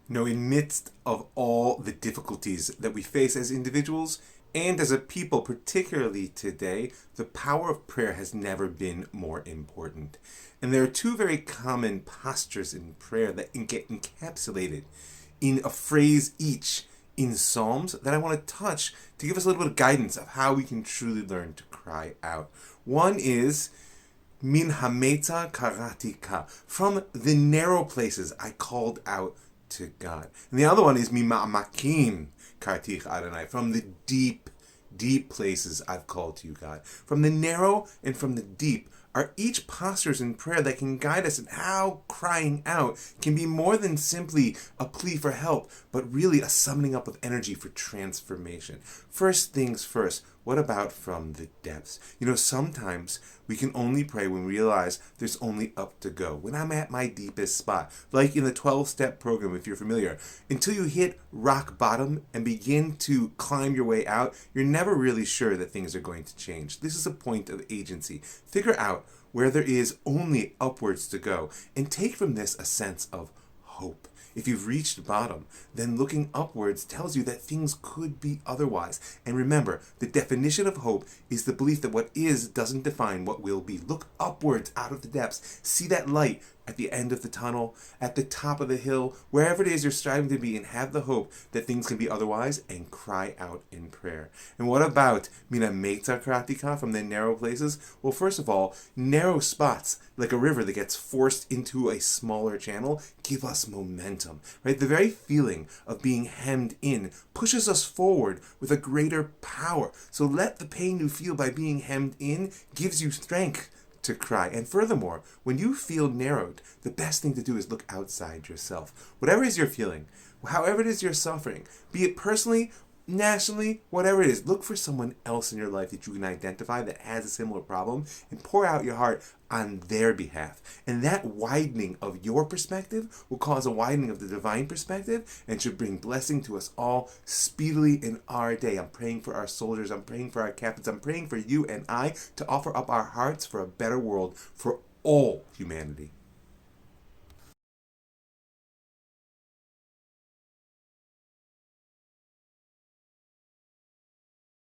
In midst of all the difficulties that we face as individuals and as a people, particularly today, the power of prayer has never been more important. And there are two very common postures in prayer that get encapsulated in a phrase each in Psalms that I want to touch to give us a little bit of guidance of how we can truly learn to cry out. One is Min hametza karati ka. From the narrow places I called out to God. And the other one is Mima'amakim kartich Adonai. From the deep, deep places I've called to you, God. From the narrow and from the deep are each postures in prayer that can guide us in how crying out can be more than simply a plea for help, but really a summoning up of energy for transformation. First things first, what about from the depths? Sometimes we can only pray when we realize there's only up to go. When I'm at my deepest spot, like in the 12-step program, if you're familiar, until you hit rock bottom and begin to climb your way out, you're never really sure that things are going to change. This is a point of agency. Figure out where there is only upwards to go and take from this a sense of hope. If you've reached bottom, then looking upwards tells you that things could be otherwise. And remember, the definition of hope is the belief that what is doesn't define what will be. Look upwards out of the depths. See that light at the end of the tunnel, at the top of the hill, wherever it is you're striving to be, and have the hope that things can be otherwise, and cry out in prayer. And what about Mina Meta Kratika, from the narrow places? Well, first of all, narrow spots, like a river that gets forced into a smaller channel, give us momentum, right? The very feeling of being hemmed in pushes us forward with a greater power. So let the pain you feel by being hemmed in gives you strength to cry. And furthermore, when you feel narrowed, the best thing to do is look outside yourself. Whatever it is you're feeling, however it is you're suffering, be it personally, nationally, whatever it is, look for someone else in your life that you can identify that has a similar problem and pour out your heart on their behalf. And that widening of your perspective will cause a widening of the divine perspective and should bring blessing to us all speedily in our day. I'm praying for our soldiers. I'm praying for our captains. I'm praying for you and I to offer up our hearts for a better world for all humanity.